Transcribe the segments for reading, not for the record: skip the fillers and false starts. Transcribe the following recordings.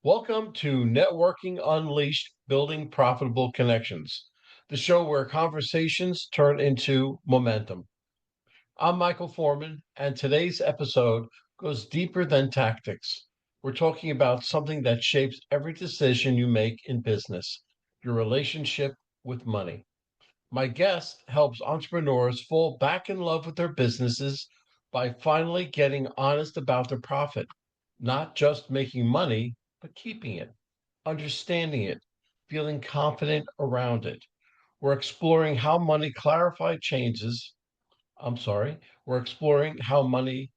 Welcome to Networking Unleashed Building Profitable Connections, the show where conversations turn into momentum. I'm Michael Forman, and today's episode goes deeper than tactics. We're talking about something that shapes every decision you make in business, your relationship with money. My guest helps entrepreneurs fall back in love with their businesses by finally getting honest about their profit, not just making money, but keeping it, understanding it, feeling confident around it. We're exploring how money clarify changes. I'm sorry, we're exploring how money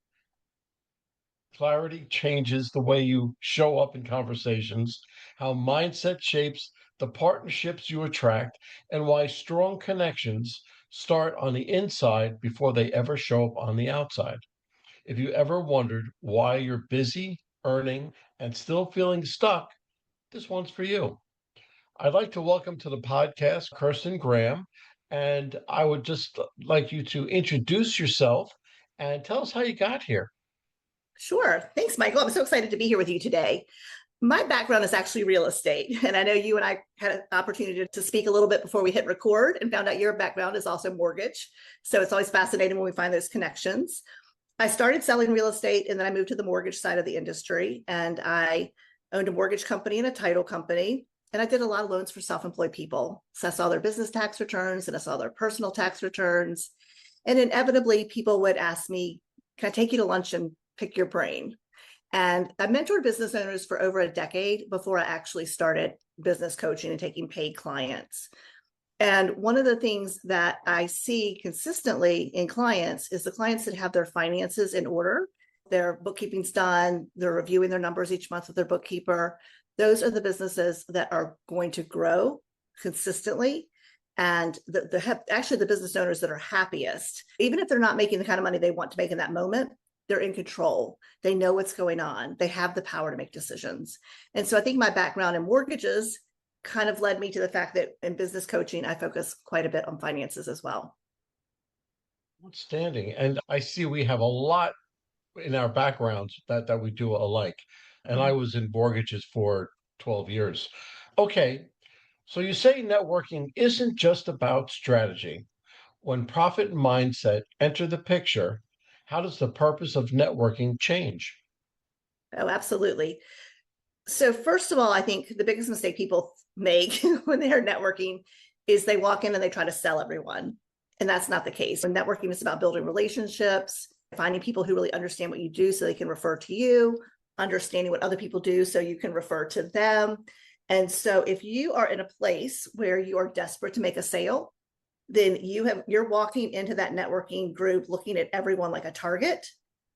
clarity changes the way you show up in conversations, how mindset shapes the partnerships you attract, and why strong connections start on the inside before they ever show up on the outside. If you ever wondered why you're busy, earning, and still feeling stuck, this one's for you. I'd like to welcome to the podcast Kirsten Graham, and I would just like you to introduce yourself and tell us how you got here. Sure. Thanks, Michael. I'm so excited to be here with you today. My background is actually real estate. And I know you and I had an opportunity to speak a little bit before we hit record and found out your background is also mortgage. So it's always fascinating when we find those connections. I started selling real estate and then I moved to the mortgage side of the industry. And I owned a mortgage company and a title company. And I did a lot of loans for self-employed people. So I saw their business tax returns and I saw their personal tax returns. And inevitably, people would ask me, can I take you to lunch and pick your brain? And I mentored business owners for over a decade before I actually started business coaching and taking paid clients. And one of the things that I see consistently in clients is the clients that have their finances in order, their bookkeeping's done, they're reviewing their numbers each month with their bookkeeper. Those are the businesses that are going to grow consistently. And actually the business owners that are happiest, even if they're not making the kind of money they want to make in that moment, they're in control. They know what's going on. They have the power to make decisions. And so I think my background in mortgages kind of led me to the fact that in business coaching, I focus quite a bit on finances as well. Outstanding. And I see we have a lot in our backgrounds that we do alike. And I was in mortgages for 12 years. Okay, so you say networking isn't just about strategy. When profit and mindset enter the picture, how does the purpose of networking change? Oh, absolutely. So first of all, I think the biggest mistake people make when they're networking is they walk in and they try to sell everyone. And that's not the case. When networking is about building relationships, finding people who really understand what you do so they can refer to you, understanding what other people do so you can refer to them. And so if you are in a place where you are desperate to make a sale, then you're walking into that networking group looking at everyone like a target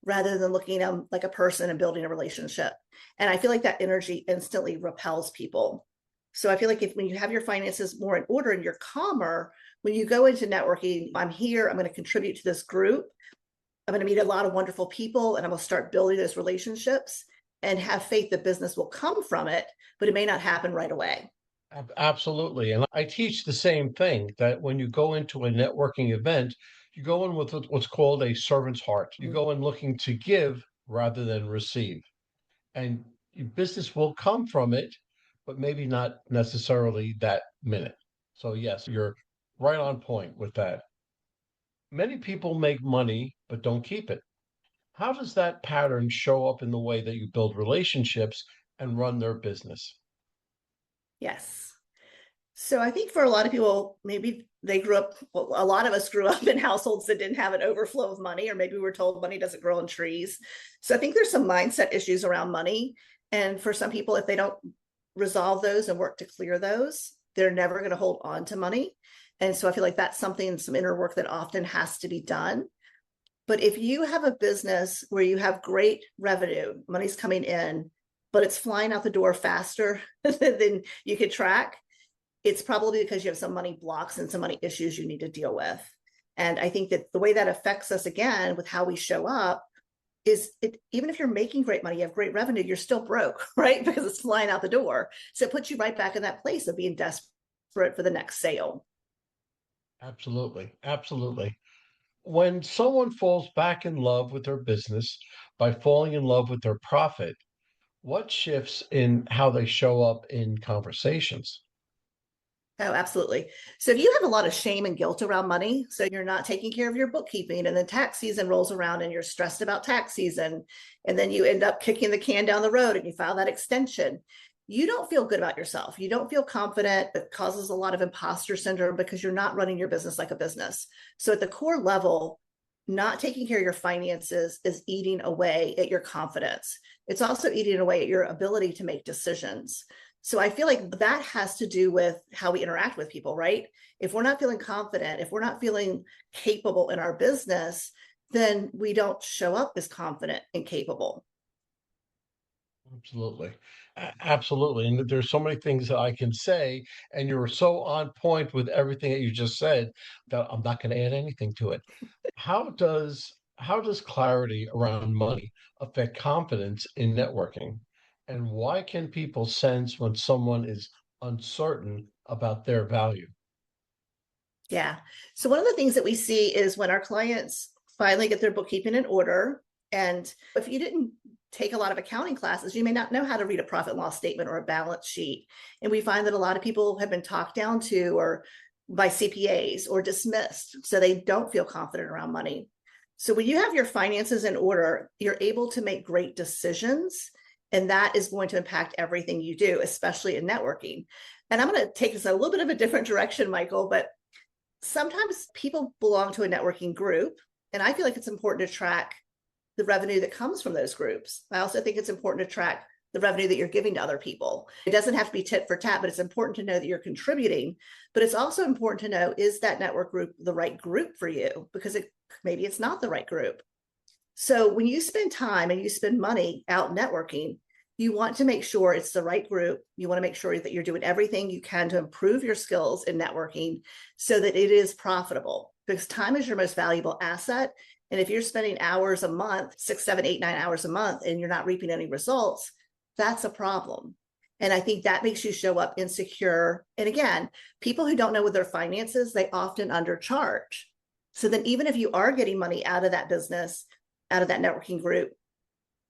rather than looking at them like a person and building a relationship. And I feel like that energy instantly repels people. So I feel like when you have your finances more in order and you're calmer, when you go into networking, I'm here, I'm going to contribute to this group. I'm going to meet a lot of wonderful people and I'm going to start building those relationships and have faith that business will come from it, but it may not happen right away. Absolutely. And I teach the same thing that when you go into a networking event, you go in with what's called a servant's heart. You go in looking to give rather than receive. And your business will come from it, but maybe not necessarily that minute. So, yes, you're right on point with that. Many people make money, but don't keep it. How does that pattern show up in the way that you build relationships and run their business? Yes. So I think for a lot of people, maybe they grew up, well, a lot of us grew up in households that didn't have an overflow of money, or maybe we were told money doesn't grow on trees. So I think there's some mindset issues around money. And for some people, if they don't resolve those and work to clear those, they're never going to hold on to money. And so I feel like that's something, some inner work that often has to be done. But if you have a business where you have great revenue, money's coming in, but it's flying out the door faster than you could track, it's probably because you have some money blocks and some money issues you need to deal with. And I think that the way that affects us again with how we show up is even if you're making great money, you have great revenue, you're still broke, right? Because it's flying out the door. So it puts you right back in that place of being desperate for the next sale. Absolutely. Absolutely. When someone falls back in love with their business by falling in love with their profit, What shifts in how they show up in conversations? Oh, absolutely. So if you have a lot of shame and guilt around money, so you're not taking care of your bookkeeping, and then tax season rolls around and you're stressed about tax season, and then you end up kicking the can down the road and you file that extension, you don't feel good about yourself. You don't feel confident. It causes a lot of imposter syndrome because you're not running your business like a business. So at the core level, not taking care of your finances is eating away at your confidence. It's also eating away at your ability to make decisions. So I feel like that has to do with how we interact with people, right? If we're not feeling confident, if we're not feeling capable in our business, then we don't show up as confident and capable. Absolutely. Absolutely. And there's so many things that I can say, and you're so on point with everything that you just said that I'm not going to add anything to it. How does clarity around money affect confidence in networking? And why can people sense when someone is uncertain about their value? Yeah. So one of the things that we see is when our clients finally get their bookkeeping in order, and if you didn't take a lot of accounting classes, you may not know how to read a profit and loss statement or a balance sheet. And we find that a lot of people have been talked down to or by CPAs or dismissed, so they don't feel confident around money. So when you have your finances in order, you're able to make great decisions, and that is going to impact everything you do, especially in networking. And I'm going to take this a little bit of a different direction, Michael, but sometimes people belong to a networking group, and I feel like it's important to track the revenue that comes from those groups. I also think it's important to track the revenue that you're giving to other people. It doesn't have to be tit for tat, but it's important to know that you're contributing. But it's also important to know, is that network group the right group for you? Because maybe it's not the right group. So when you spend time and you spend money out networking, you want to make sure it's the right group. You want to make sure that you're doing everything you can to improve your skills in networking so that it is profitable, because time is your most valuable asset. And if you're spending hours a month, 6, 7, 8, 9 hours a month, and you're not reaping any results, that's a problem. And I think that makes you show up insecure. And again, people who don't know with their finances, they often undercharge. So then even if you are getting money out of that business, out of that networking group,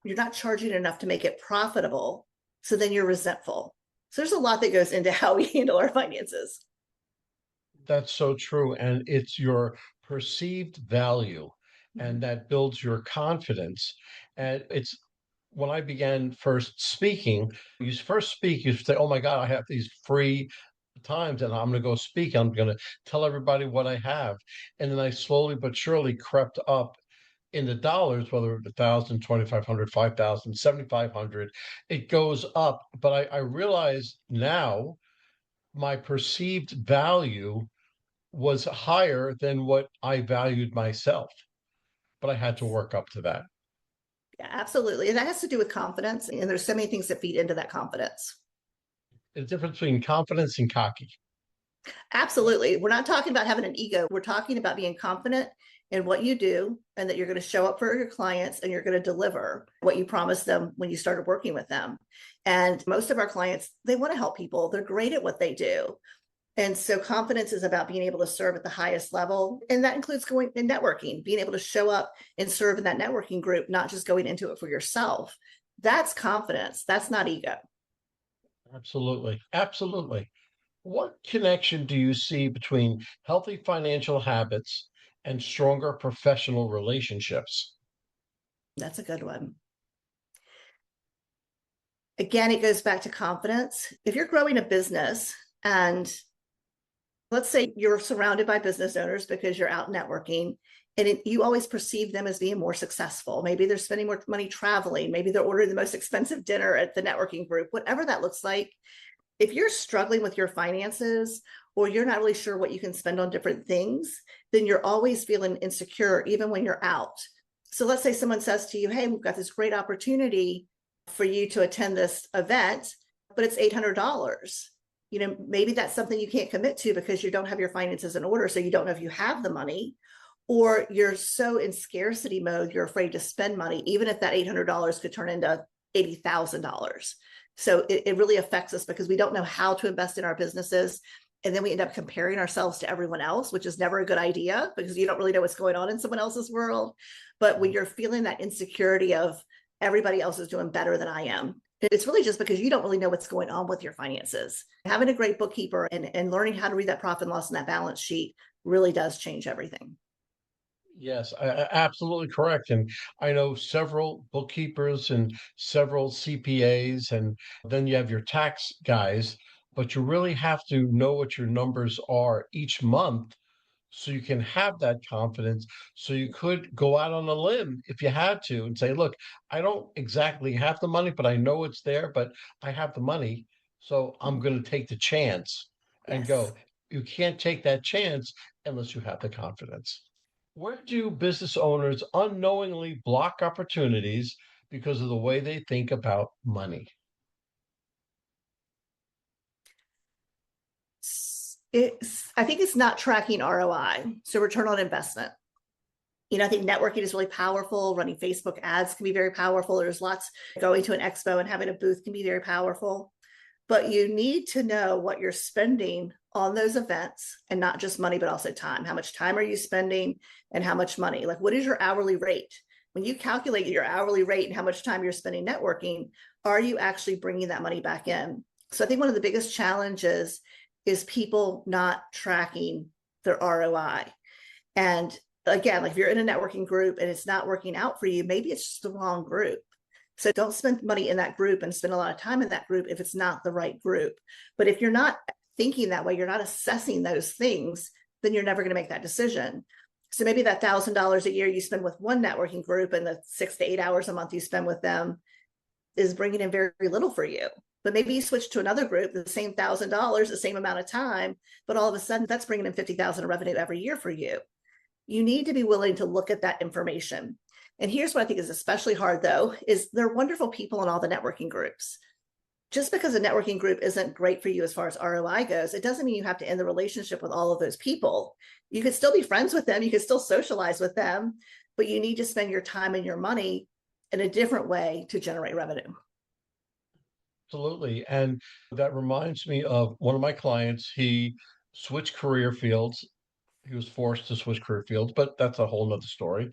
you're not charging enough to make it profitable. So then you're resentful. So there's a lot that goes into how we handle our finances. That's so true. And it's your perceived value, and that builds your confidence. And it's when I began first speaking, you first speak, you say, "Oh my God, I have these free times and I'm going to go speak. I'm going to tell everybody what I have." And then I slowly but surely crept up in the dollars, whether 1,000, 2,500, 5,000, 7,500, it goes up. But I realize now my perceived value was higher than what I valued myself, but I had to work up to that. Yeah, absolutely. And that has to do with confidence. And there's so many things that feed into that confidence. The difference between confidence and cocky. Absolutely. We're not talking about having an ego. We're talking about being confident in what you do and that you're going to show up for your clients and you're going to deliver what you promised them when you started working with them. And most of our clients, they want to help people. They're great at what they do. And so confidence is about being able to serve at the highest level. And that includes going in networking, being able to show up and serve in that networking group, not just going into it for yourself. That's confidence. That's not ego. Absolutely. Absolutely. What connection do you see between healthy financial habits and stronger professional relationships? That's a good one. Again, it goes back to confidence. If you're growing a business and let's say you're surrounded by business owners because you're out networking and you always perceive them as being more successful. Maybe they're spending more money traveling. Maybe they're ordering the most expensive dinner at the networking group, whatever that looks like. If you're struggling with your finances or you're not really sure what you can spend on different things, then you're always feeling insecure, even when you're out. So let's say someone says to you, "Hey, we've got this great opportunity for you to attend this event, but it's $800. Maybe that's something you can't commit to because you don't have your finances in order. So you don't know if you have the money, or you're so in scarcity mode, you're afraid to spend money, even if that $800 could turn into $80,000. So it really affects us because we don't know how to invest in our businesses. And then we end up comparing ourselves to everyone else, which is never a good idea because you don't really know what's going on in someone else's world. But when you're feeling that insecurity of everybody else is doing better than I am, It's really just because you don't really know what's going on with your finances. Having a great bookkeeper and learning how to read that profit and loss and that balance sheet really does change everything. Yes, absolutely correct. And I know several bookkeepers and several CPAs, and then you have your tax guys, but you really have to know what your numbers are each month so you can have that confidence. So you could go out on a limb if you had to and say, look, I don't exactly have the money, but I know it's there, but I have the money. So I'm going to take the chance and Yes. go. You can't take that chance unless you have the confidence. Where do business owners unknowingly block opportunities because of the way they think about money? I think it's not tracking ROI, so return on investment. I think networking is really powerful. Running Facebook ads can be very powerful. There's lots going to an expo and having a booth can be very powerful. But you need to know what you're spending on those events, and not just money, but also time. How much time are you spending and how much money? Like, what is your hourly rate? When you calculate your hourly rate and how much time you're spending networking, are you actually bringing that money back in? So I think one of the biggest challenges is people not tracking their ROI. And again, like if you're in a networking group and it's not working out for you, maybe it's just the wrong group. So don't spend money in that group and spend a lot of time in that group if it's not the right group. But if you're not thinking that way, you're not assessing those things, then you're never going to make that decision. So maybe that $1,000 a year you spend with one networking group and the 6 to 8 hours a month you spend with them is bringing in very little for you. But maybe you switch to another group, the same $1,000, the same amount of time, but all of a sudden that's bringing in 50,000 of revenue every year for you. You need to be willing to look at that information. And here's what I think is especially hard, though, is there are wonderful people in all the networking groups. Just because a networking group isn't great for you as far as ROI goes, it doesn't mean you have to end the relationship with all of those people. You could still be friends with them. You could still socialize with them, but you need to spend your time and your money in a different way to generate revenue. Absolutely. And that reminds me of one of my clients. He switched career fields. He was forced to switch career fields, but that's a whole nother story.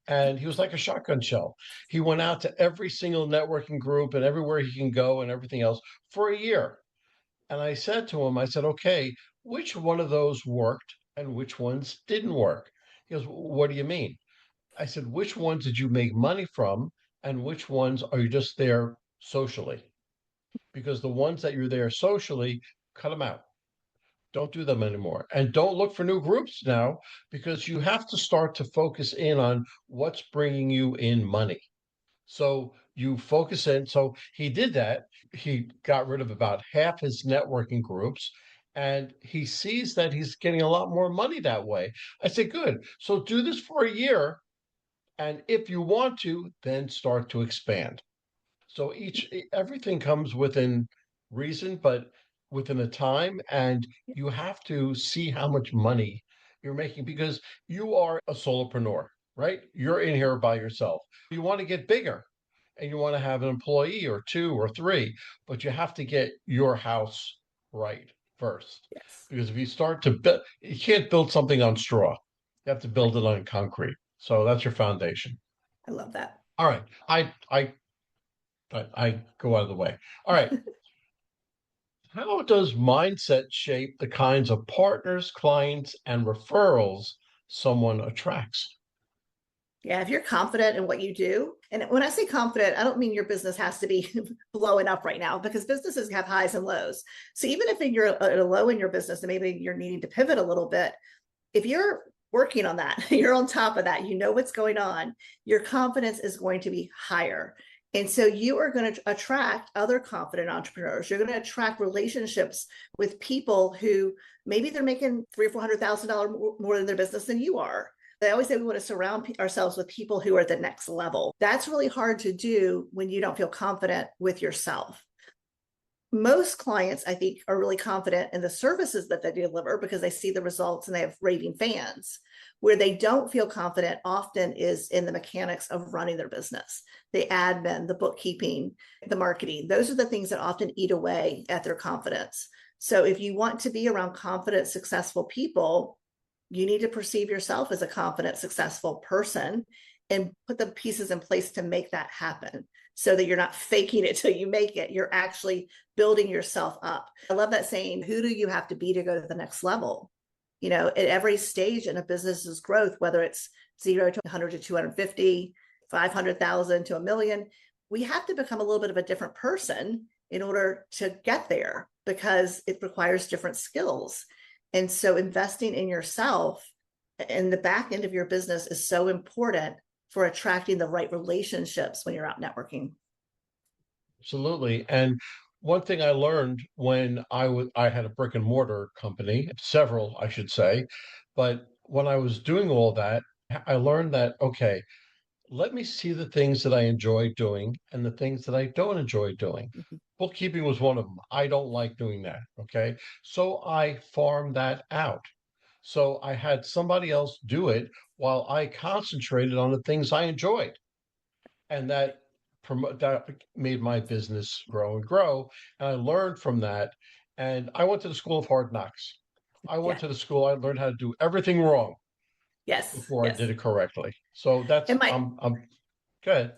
And he was like a shotgun shell. He went out to every single networking group and everywhere he can go and everything else for a year. And I said to him, I said, okay, which one of those worked and which ones didn't work? He goes, what do you mean? I said, which ones did you make money from and which ones are you just there socially? Because the ones that you're there socially, cut them out. Don't do them anymore. And don't look for new groups now because you have to start to focus in on what's bringing you in money. So you focus in. So he did that. He got rid of about half his networking groups and he sees that he's getting a lot more money that way. I said, good. So do this for a year. And if you want to, then start to expand. So everything comes within reason, but within a time, and you have to see how much money you're making because you are a solopreneur, right? You're in here by yourself. You want to get bigger and you want to have an employee or two or three, but you have to get your house right first. Yes. Because if you start to build, you can't build something on straw. You have to build Right. it on concrete. So that's your foundation. I love that. All right. I go out of the way. All right. How does mindset shape the kinds of partners, clients, and referrals someone attracts? Yeah, if you're confident in what you do, and when I say confident, I don't mean your business has to be blowing up right now because businesses have highs and lows. So even if you're at a low in your business and maybe you're needing to pivot a little bit, if you're working on that, you're on top of that, you know what's going on, your confidence is going to be higher. And so you are going to attract other confident entrepreneurs. You're going to attract relationships with people who maybe they're making $300,000 or $400,000 more in their business than you are. They always say we want to surround ourselves with people who are at the next level. That's really hard to do when you don't feel confident with yourself. Most clients, I think, are really confident in the services that they deliver because they see the results and they have raving fans. Where they don't feel confident often is in the mechanics of running their business, the admin, the bookkeeping, the marketing. Those are the things that often eat away at their confidence. So if you want to be around confident, successful people, you need to perceive yourself as a confident, successful person. and put the pieces in place to make that happen so that you're not faking it till you make it. You're actually building yourself up. I love that saying, who do you have to be to go to the next level? At every stage in a business's growth, whether it's 0 to 100 to 250, 500,000 to a million, we have to become a little bit of a different person in order to get there because it requires different skills. And so investing in yourself and the back end of your business is so important for attracting the right relationships when you're out networking. Absolutely. And one thing I learned when I had a brick and mortar company, several, I should say, but when I was doing all that, I learned that, okay, let me see the things that I enjoy doing and the things that I don't enjoy doing. Mhm. Bookkeeping was one of them. I don't like doing that. Okay. So I farmed that out. So I had somebody else do it while I concentrated on the things I enjoyed. And that made my business grow and grow. And I learned from that. And I went to the school of hard knocks. I went Yeah. to the school, I learned how to do everything wrong Yes. before I Yes. did it correctly. So that's And my I'm good.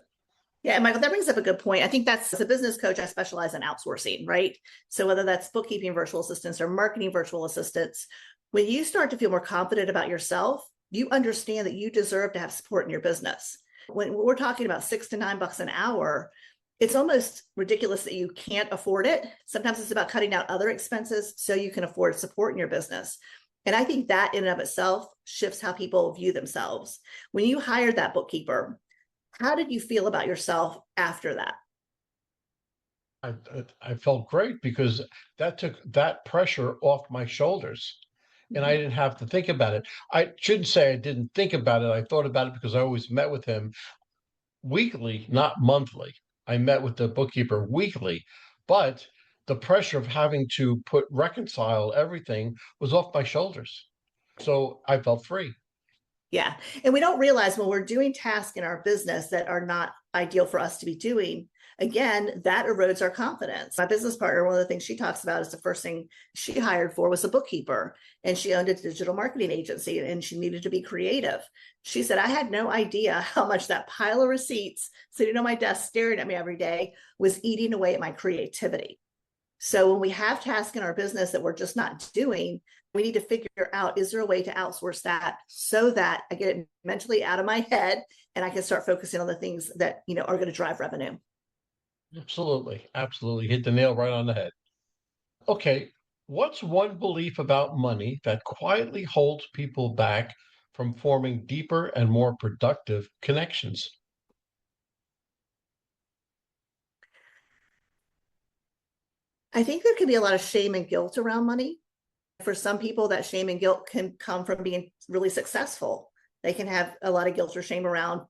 Yeah, and Michael, that brings up a good point. I think that's as a business coach, I specialize in outsourcing, right? So whether that's bookkeeping virtual assistants or marketing virtual assistants, when you start to feel more confident about yourself, you understand that you deserve to have support in your business. When we're talking about $6 to $9 an hour, it's almost ridiculous that you can't afford it. Sometimes it's about cutting out other expenses so you can afford support in your business. And I think that in and of itself shifts how people view themselves. When you hired that bookkeeper, how did you feel about yourself after that? I felt great because that took that pressure off my shoulders and I Mhm. didn't have to think about it. I shouldn't say I didn't think about it. I thought about it because I always met with him weekly, not monthly. I met with the bookkeeper weekly, but the pressure of having to put reconcile everything was off my shoulders. So I felt free. Yeah. And we don't realize when we're doing tasks in our business that are not ideal for us to be doing, again, that erodes our confidence. My business partner, one of the things she talks about is the first thing she hired for was a bookkeeper, and she owned a digital marketing agency and she needed to be creative. She said, I had no idea how much that pile of receipts sitting on my desk staring at me every day was eating away at my creativity. So when we have tasks in our business that we're just not doing, we need to figure out, is there a way to outsource that so that I get it mentally out of my head and I can start focusing on the things that, are going to drive revenue. Absolutely. Absolutely. Hit the nail right on the head. Okay, what's one belief about money that quietly holds people back from forming deeper and more productive connections? I think there can be a lot of shame and guilt around money. For some people, that shame and guilt can come from being really successful. They can have a lot of guilt or shame around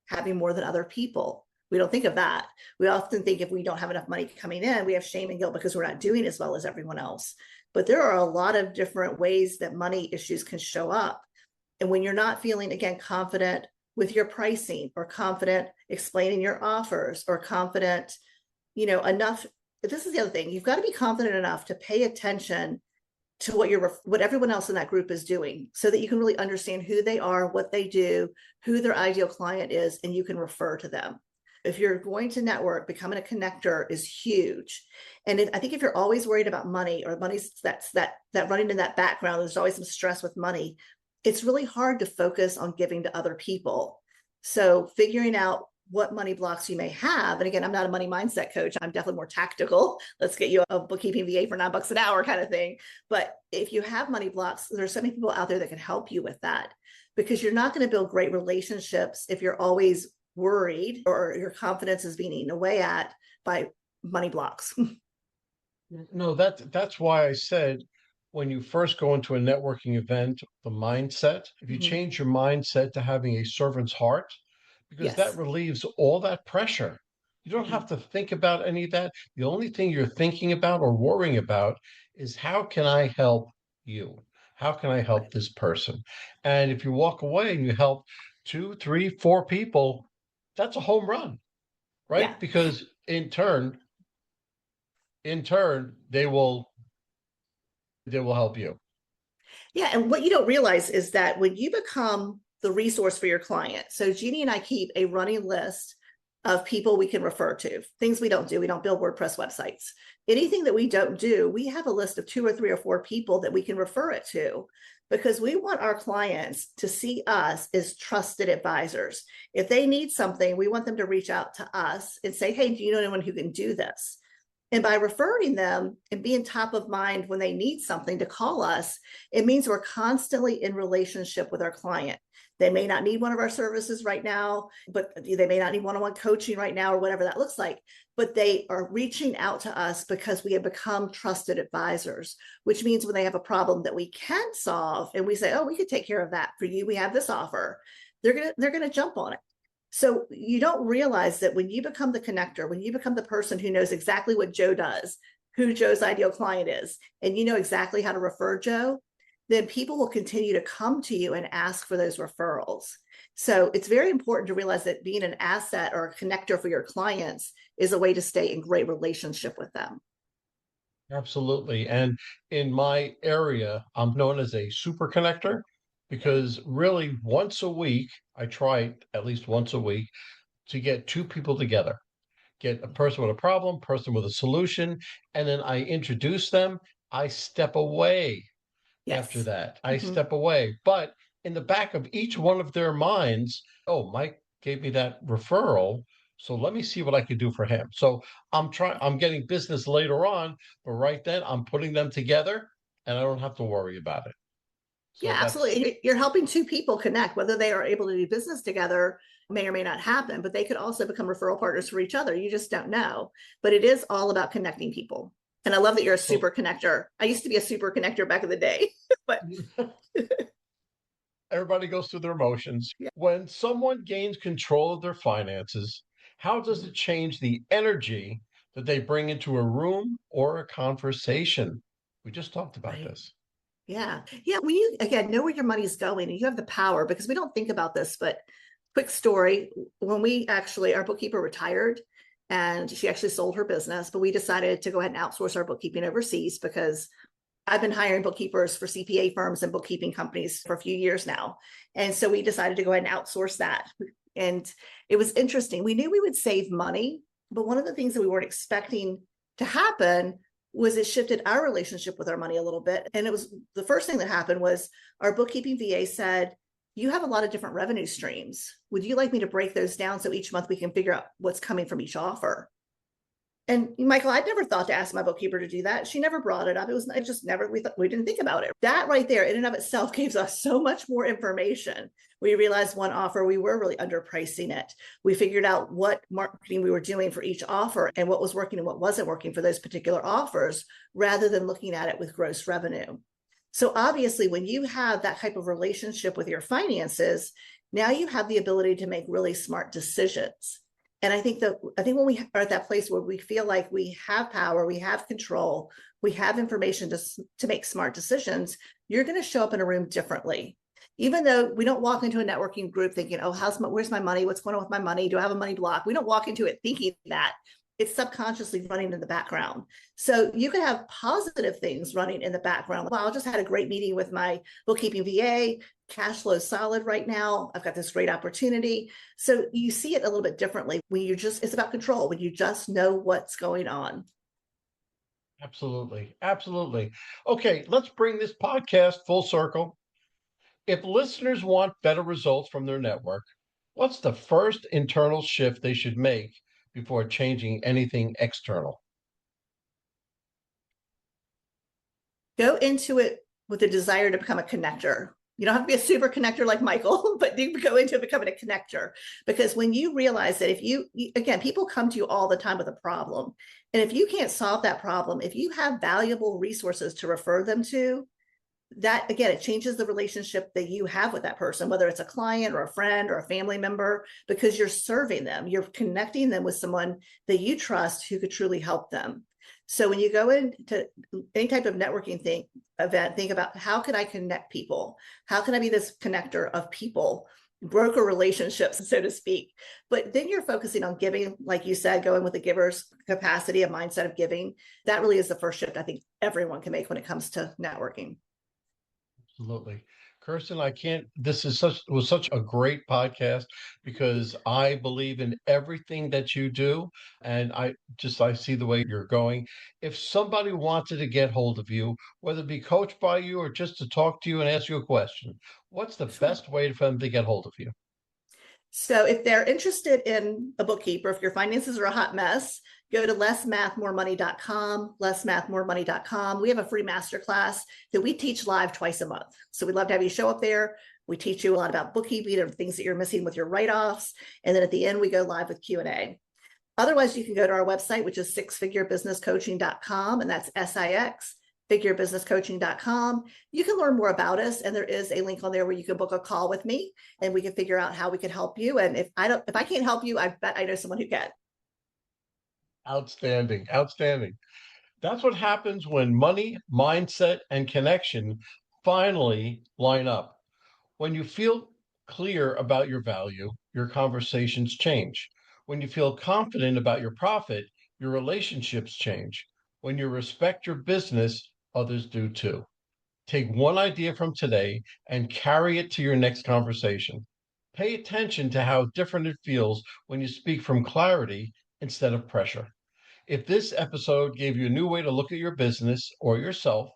having more than other people. We don't think of that. We often think if we don't have enough money coming in, we have shame and guilt because we're not doing as well as everyone else. But there are a lot of different ways that money issues can show up. And when you're not feeling, again, confident with your pricing or confident explaining your offers or confident, enough. This is the other thing. You've got to be confident enough to pay attention to what everyone else in that group is doing so that you can really understand who they are, what they do, who their ideal client is, and you can refer to them. If you're going to network, becoming a connector is huge. And I think if you're always worried about money or money's that running in that background, there's always some stress with money. It's really hard to focus on giving to other people. So figuring out what money blocks you may have. And again, I'm not a money mindset coach. I'm definitely more tactical. Let's get you a bookkeeping VA for $9 an hour kind of thing. But if you have money blocks, there's so many people out there that can help you with that, because you're not going to build great relationships if you're always worried or your confidence is being eaten away at by money blocks. No, that's why I said when you first go into a networking event, the mindset, if you Mhm. change your mindset to having a servant's heart, because that Yes. relieves all that pressure. You don't Mhm. have to think about any of that. The only thing you're thinking about or worrying about is how can I help you? How can I help Right. this person? And if you walk away and you help two, three, four people, that's a home run, Yeah. right? Because in turn, they will help you. Yeah. And what you don't realize is that when you become the resource for your client. So Jeannie and I keep a running list of people we can refer to, things we don't do. We don't build WordPress websites. Anything that we don't do, we have a list of 2 or 3 or 4 people that we can refer it to, because we want our clients to see us as trusted advisors. If they need something, we want them to reach out to us and say, hey, do you know anyone who can do this? And by referring them and being top of mind when they need something to call us, it means we're constantly in relationship with our client. They may not need one of our services right now, but they may not need one-on-one coaching right now or whatever that looks like, but they are reaching out to us because we have become trusted advisors, which means when they have a problem that we can solve and we say, oh, we could take care of that for you, we have this offer, they're gonna jump on it. So you don't realize that when you become the connector, when you become the person who knows exactly what Joe does, who Joe's ideal client is, and you know exactly how to refer Joe, then people will continue to come to you and ask for those referrals. So it's very important to realize that being an asset or a connector for your clients is a way to stay in great relationship with them. Absolutely. And in my area, I'm known as a super connector because really once a week, I try at least once a week to get 2 people together, get a person with a problem, person with a solution, and then I introduce them. I step away after Yes. that. I Mm-hmm. step away. But in the back of each one of their minds, oh, Mike gave me that referral. So let me see what I could do for him. So I'm getting business later on, but right then I'm putting them together and I don't have to worry about it. So Yeah, that's absolutely. You're helping 2 people connect, whether they are able to do business together may or may not happen, but they could also become referral partners for each other. You just don't know. But it is all about connecting people. And I love that you're a so super connector. I used to be a super connector back in the day, but everybody goes through their emotions. yeah. When someone gains control of their finances, how does it change the energy that they bring into a room or a conversation? We just talked about Right. this. Yeah. Yeah. When you, again, know where your money's going and you have the power, because we don't think about this, but quick story. When we actually, our bookkeeper retired and she actually sold her business, but we decided to go ahead and outsource our bookkeeping overseas because I've been hiring bookkeepers for CPA firms and bookkeeping companies for a few years now. And so we decided to go ahead and outsource that. And it was interesting. We knew we would save money, but one of the things that we weren't expecting to happen was it shifted our relationship with our money a little bit. And it was the first thing that happened was our bookkeeping VA said, you have a lot of different revenue streams. Would you like me to break those down so each month we can figure out what's coming from each offer? And Michael, I'd never thought to ask my bookkeeper to do that. She never brought it up. It just never, we didn't think about it. That right there in and of itself gives us so much more information. We realized one offer, we were really underpricing it. We figured out what marketing we were doing for each offer and what was working and what wasn't working for those particular offers, rather than looking at it with gross revenue. So obviously, when you have that type of relationship with your finances, now you have the ability to make really smart decisions. And I think when we are at that place where we feel like we have power, we have control, we have information to make smart decisions, you're going to show up in a room differently. Even though we don't walk into a networking group thinking, oh, where's my money? What's going on with my money? Do I have a money block? We don't walk into it thinking that. It's subconsciously running in the background. So you can have positive things running in the background. Well, I just had a great meeting with my bookkeeping VA. Cash flow is solid right now. I've got this great opportunity. So you see it a little bit differently when it's about control, when you just know what's going on. Absolutely. Absolutely. Okay, let's bring this podcast full circle. If listeners want better results from their network, what's the first internal shift they should make before changing anything external? Go into it with a desire to become a connector. You don't have to be a super connector like Michael, but you go into becoming a connector. Because when you realize that again, people come to you all the time with a problem. And if you can't solve that problem, if you have valuable resources to refer them to, that again, it changes the relationship that you have with that person, whether it's a client or a friend or a family member, because you're serving them, you're connecting them with someone that you trust who could truly help them. So when you go into any type of networking event, think about how can I connect people? How can I be this connector of people? Broker relationships, so to speak. But then you're focusing on giving, like you said, going with the giver's capacity, a mindset of giving. That really is the first shift I think everyone can make when it comes to networking. Absolutely. Kirsten, I can't. This is was such a great podcast because I believe in everything that you do, and I see the way you're going. If somebody wanted to get hold of you, whether it be coached by you or just to talk to you and ask you a question, what's the Sure. best way for them to get hold of you? So if they're interested in a bookkeeper, if your finances are a hot mess, go to lessmathmoremoney.com, lessmathmoremoney.com. We have a free masterclass that we teach live twice a month. So we'd love to have you show up there. We teach you a lot about bookkeeping and things that you're missing with your write-offs. And then at the end, we go live with Q&A. Otherwise, you can go to our website, which is sixfigurebusinesscoaching.com, and that's SIX, figurebusinesscoaching.com. You can learn more about us, and there is a link on there where you can book a call with me, and we can figure out how we can help you. And if I can't help you, I bet I know someone who can. Outstanding, outstanding. That's what happens when money, mindset, and connection finally line up. When you feel clear about your value, your conversations change. When you feel confident about your profit, your relationships change. When you respect your business, others do too. Take one idea from today and carry it to your next conversation. Pay attention to how different it feels when you speak from clarity instead of pressure. If this episode gave you a new way to look at your business or yourself,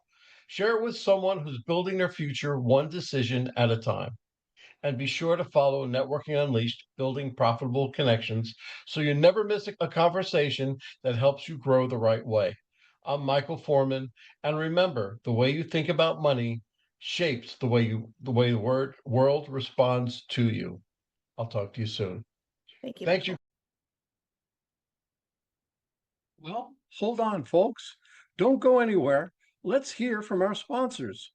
share it with someone who's building their future one decision at a time. And be sure to follow Networking Unleashed, Building Profitable Connections, so you never miss a conversation that helps you grow the right way. I'm Michael Forman, and remember, the way you think about money shapes the world responds to you. I'll talk to you soon. Thank you, Thank you. Michael. Well, hold on, folks. Don't go anywhere. Let's hear from our sponsors.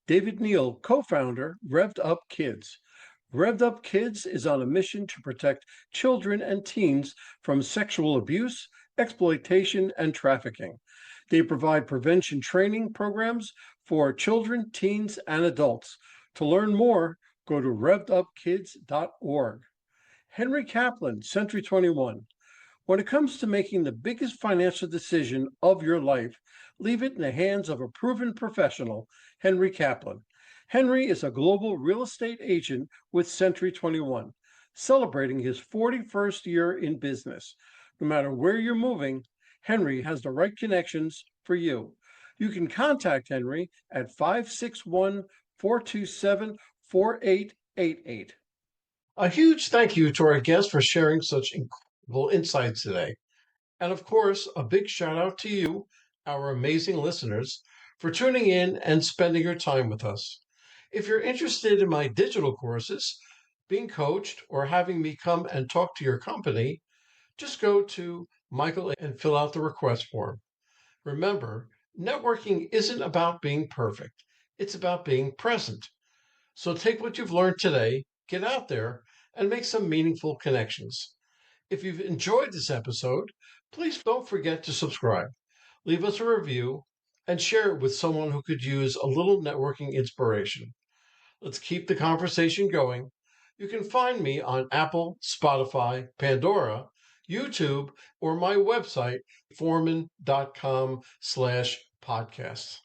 David Neal, co-founder, Revved Up Kids. Revved Up Kids is on a mission to protect children and teens from sexual abuse, exploitation, and trafficking. They provide prevention training programs for children, teens, and adults. To learn more, go to revvedupkids.org. Henry Kaplan, Century 21. When it comes to making the biggest financial decision of your life, leave it in the hands of a proven professional, Henry Kaplan. Henry is a global real estate agent with Century 21, celebrating his 41st year in business. No matter where you're moving, Henry has the right connections for you. You can contact Henry at 561 427 4888. A huge thank you to our guest for sharing such incredible insights today. And of course, a big shout out to you, our amazing listeners, for tuning in and spending your time with us. If you're interested in my digital courses, being coached, or having me come and talk to your company, just go to Michael and fill out the request form. Remember, networking isn't about being perfect, it's about being present. So take what you've learned today, get out there, and make some meaningful connections. If you've enjoyed this episode, please don't forget to subscribe, leave us a review, and share it with someone who could use a little networking inspiration. Let's keep the conversation going. You can find me on Apple, Spotify, Pandora, YouTube, or my website, forman.com/podcasts.